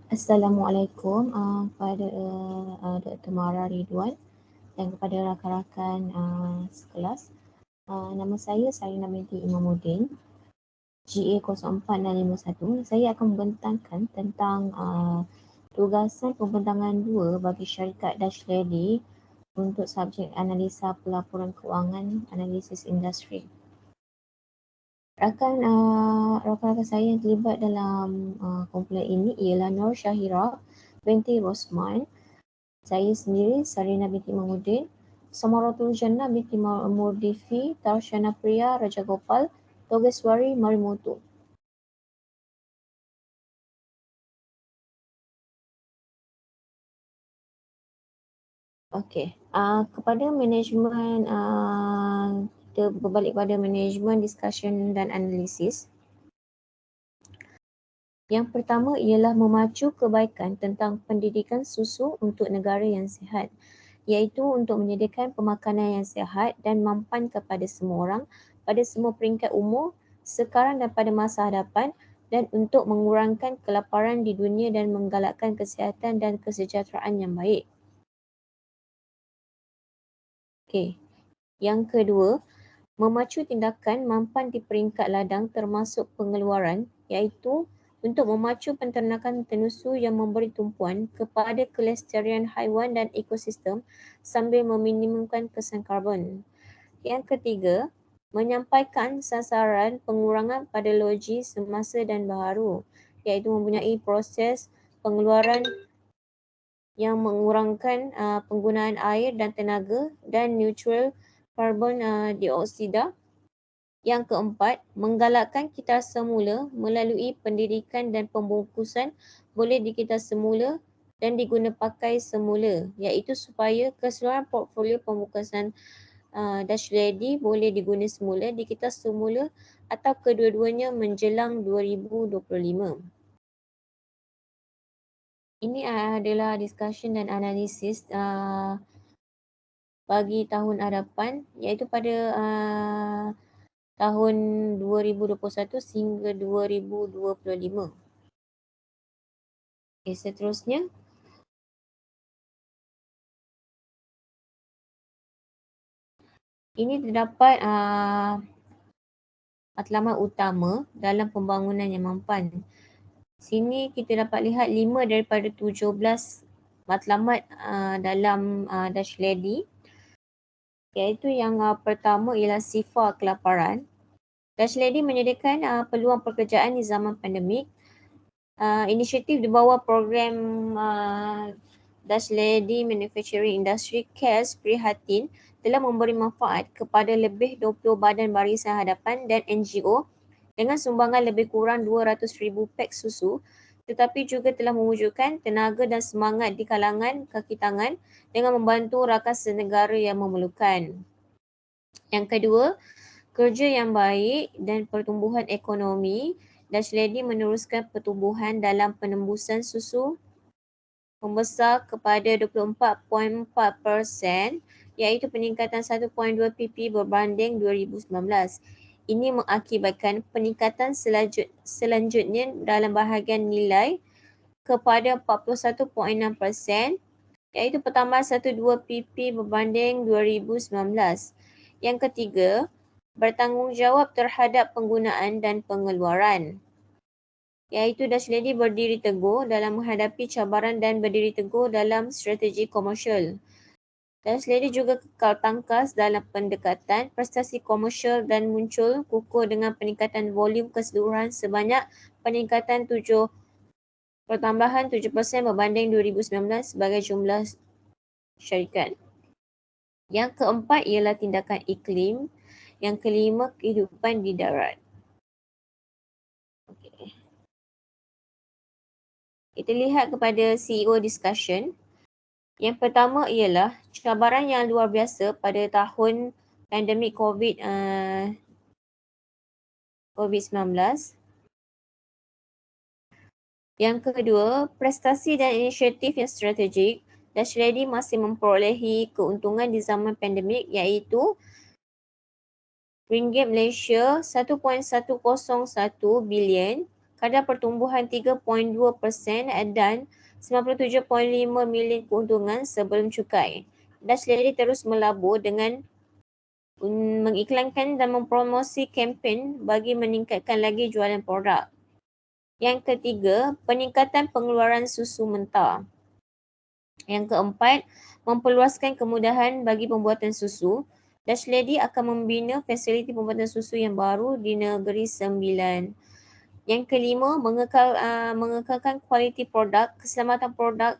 Assalamualaikum kepada Dr. Mara Ridwan dan kepada rakan-rakan sekelas. Nama saya Sarina binti Imamuddin, GA 04651. Saya akan membentangkan tentang tugasan pembentangan 2 bagi syarikat Dutch Lady untuk subjek analisa pelaporan kewangan analisis industri. Rakan-rakan saya yang terlibat dalam kumpulan ini ialah Nur Syahira binti Rosman, saya sendiri Sarina binti Mahmudin, Samaratul Jannah binti Murdifi, Tarshana Priya Raja Gopal, Togeswari Marimoto. Okey, kepada manajemen, kita berbalik pada manajemen, discussion dan analisis. Yang pertama ialah memacu kebaikan tentang pendidikan susu untuk negara yang sihat, iaitu untuk menyediakan pemakanan yang sihat dan mampan kepada semua orang pada semua peringkat umur sekarang dan pada masa hadapan, dan untuk mengurangkan kelaparan di dunia dan menggalakkan kesihatan dan kesejahteraan yang baik. Okey. Yang kedua, memacu tindakan mampan di peringkat ladang termasuk pengeluaran, iaitu untuk memacu penternakan tenusu yang memberi tumpuan kepada kelestarian haiwan dan ekosistem sambil meminimumkan kesan karbon. Yang ketiga, menyampaikan sasaran pengurangan pada logi semasa dan baharu, iaitu mempunyai proses pengeluaran yang mengurangkan penggunaan air dan tenaga dan neutral karbon dioksida. Yang keempat, menggalakkan kita semula melalui pendidikan dan pembungkusan boleh dikita semula dan diguna pakai semula, iaitu supaya keseluruhan portfolio pembungkusan Dutch Lady boleh diguna semula, dikita semula atau kedua-duanya menjelang 2025. Ini adalah discussion dan analisis bagi tahun hadapan, iaitu pada tahun 2021 sehingga 2025. Okay, seterusnya. Ini terdapat matlamat utama dalam pembangunan yang mampan. Sini kita dapat lihat 5 daripada 17 matlamat dalam Dutch Lady, iaitu yang pertama ialah sifar kelaparan. Dutch Lady menyediakan peluang pekerjaan di zaman pandemik. Inisiatif di bawah program Dutch Lady Manufacturing Industry CARES Prihatin telah memberi manfaat kepada lebih 20 badan barisan hadapan dan NGO dengan sumbangan lebih kurang 200,000 pek susu, tetapi juga telah mewujudkan tenaga dan semangat di kalangan kaki tangan dengan membantu rakan senegara yang memerlukan. Yang kedua, kerja yang baik dan pertumbuhan ekonomi. Dutch Lady meneruskan pertumbuhan dalam penembusan susu membesar kepada 24.4%, iaitu peningkatan 1.2 pp berbanding 2019. Ini mengakibatkan peningkatan selanjutnya dalam bahagian nilai kepada 41.6%, iaitu pertambahan 1.2 pp berbanding 2019. Yang ketiga, bertanggungjawab terhadap penggunaan dan pengeluaran, iaitu Dutch Lady berdiri teguh dalam menghadapi cabaran dan berdiri teguh dalam strategi komersial. Dutch Lady juga kekal tangkas dalam pendekatan prestasi komersial dan muncul kukuh dengan peningkatan volume keseluruhan sebanyak peningkatan 7% berbanding 2019 sebagai jumlah syarikat. Yang keempat ialah tindakan iklim. Yang kelima, kehidupan di darat. Okay. Kita lihat kepada CEO discussion. Yang pertama ialah cabaran yang luar biasa pada tahun pandemik COVID-19. Yang kedua, prestasi dan inisiatif yang strategik. Dutch Lady masih memperolehi keuntungan di zaman pandemik, iaitu ringgit Malaysia 1.101 bilion kadar pertumbuhan 3.2% dan 97.5 million keuntungan sebelum cukai. Dutch Lady terus melabur dengan mengiklankan dan mempromosi kempen bagi meningkatkan lagi jualan produk. Yang ketiga, peningkatan pengeluaran susu mentah. Yang keempat, memperluaskan kemudahan bagi pembuatan susu. Dutch Lady akan membina fasiliti pembuatan susu yang baru di Negeri Sembilan. Yang kelima, mengekalkan kualiti produk, keselamatan produk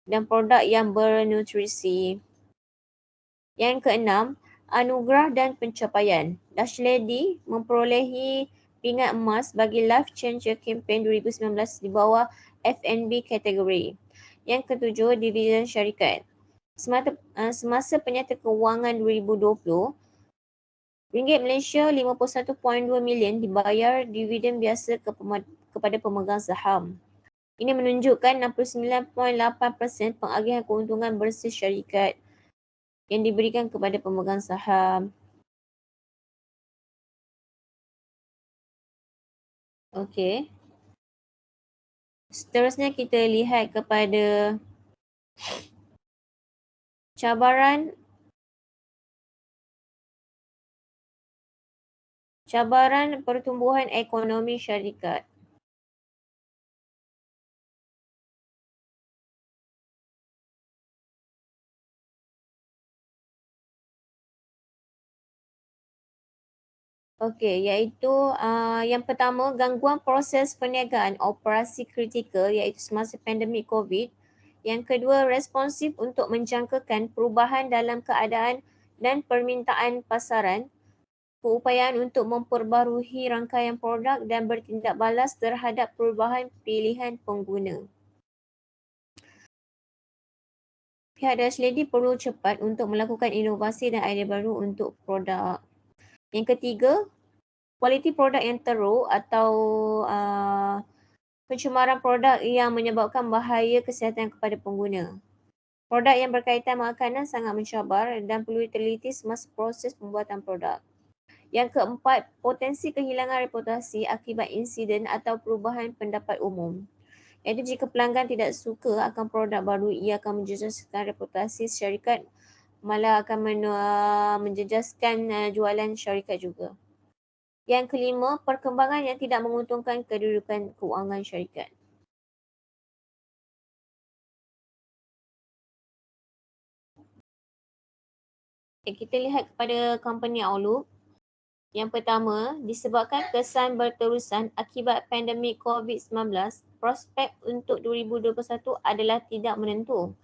dan produk yang bernutrisi. Yang keenam, anugerah dan pencapaian. Dutch Lady memperolehi pingat emas bagi Life Changer Campaign 2019 di bawah F&B kategori. Yang ketujuh, dividen syarikat. Semasa penyata kewangan 2020, ringgit Malaysia 51.2 million dibayar dividen biasa kepada pemegang saham. Ini menunjukkan 69.8% pengagihan keuntungan bersih syarikat yang diberikan kepada pemegang saham. Okey. Seterusnya kita lihat kepada cabaran pertumbuhan ekonomi syarikat. Okey, iaitu yang pertama, gangguan proses perniagaan operasi kritikal iaitu semasa pandemik COVID. Yang kedua, responsif untuk menjangkakan perubahan dalam keadaan dan permintaan pasaran. Keupayaan untuk memperbarui rangkaian produk dan bertindak balas terhadap perubahan pilihan pengguna. Pihak Dutch Lady perlu cepat untuk melakukan inovasi dan idea baru untuk produk. Yang ketiga, kualiti produk yang teruk atau pencemaran produk yang menyebabkan bahaya kesihatan kepada pengguna. Produk yang berkaitan makanan sangat mencabar dan perlu diteliti semasa proses pembuatan produk. Yang keempat, potensi kehilangan reputasi akibat insiden atau perubahan pendapat umum. Iaitu jika pelanggan tidak suka akan produk baru, ia akan menjejaskan reputasi syarikat, malah akan menjejaskan jualan syarikat juga. Yang kelima, perkembangan yang tidak menguntungkan kedudukan kewangan syarikat. Kita lihat kepada company outlook. Yang pertama, disebabkan kesan berterusan akibat pandemik COVID-19, prospek untuk 2021 adalah tidak menentu.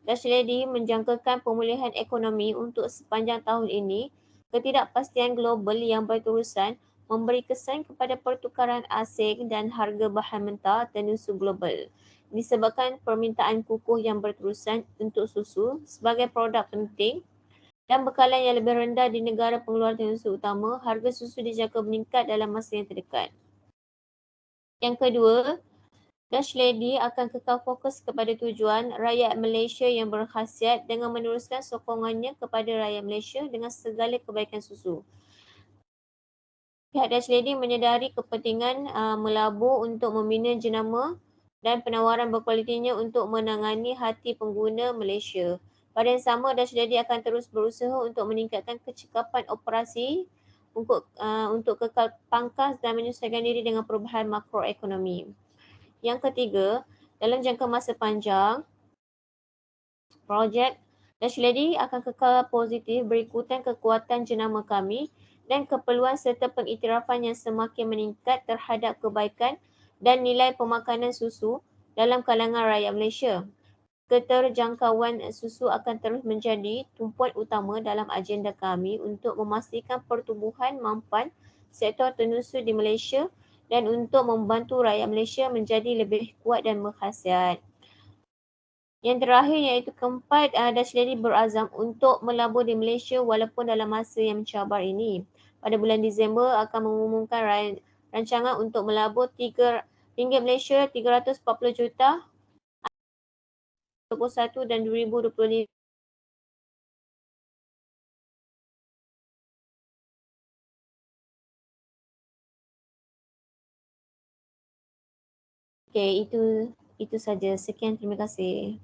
Dutch Lady menjangkakan pemulihan ekonomi untuk sepanjang tahun ini. Ketidakpastian global yang berterusan memberi kesan kepada pertukaran asing dan harga bahan mentah tenusu global. Disebabkan permintaan kukuh yang berterusan untuk susu sebagai produk penting dan bekalan yang lebih rendah di negara pengeluar tenusu utama, harga susu dijangka meningkat dalam masa yang terdekat. Yang kedua, Dutch Lady akan kekal fokus kepada tujuan rakyat Malaysia yang berkhasiat dengan meneruskan sokongannya kepada rakyat Malaysia dengan segala kebaikan susu. Pihak Dutch Lady menyedari kepentingan melabur untuk membina jenama dan penawaran berkualitinya untuk menangani hati pengguna Malaysia. Pada yang sama, Dutch Lady akan terus berusaha untuk meningkatkan kecekapan operasi untuk kekal pangkas dan menyesuaikan diri dengan perubahan makroekonomi. Yang ketiga, dalam jangka masa panjang, projek Dutch Lady akan kekal positif berikutan kekuatan jenama kami dan keperluan serta pengiktirafan yang semakin meningkat terhadap kebaikan dan nilai pemakanan susu dalam kalangan rakyat Malaysia. Keterjangkauan susu akan terus menjadi tumpuan utama dalam agenda kami untuk memastikan pertumbuhan mampan sektor tenusu di Malaysia dan untuk membantu rakyat Malaysia menjadi lebih kuat dan berkhasiat. Yang terakhir iaitu keempat, Dutch Lady berazam untuk melabur di Malaysia walaupun dalam masa yang mencabar ini. Pada bulan Disember akan mengumumkan rancangan untuk melabur ringgit Malaysia 340 juta 2021 dan 2025. Okey, itu saja. Sekian, terima kasih.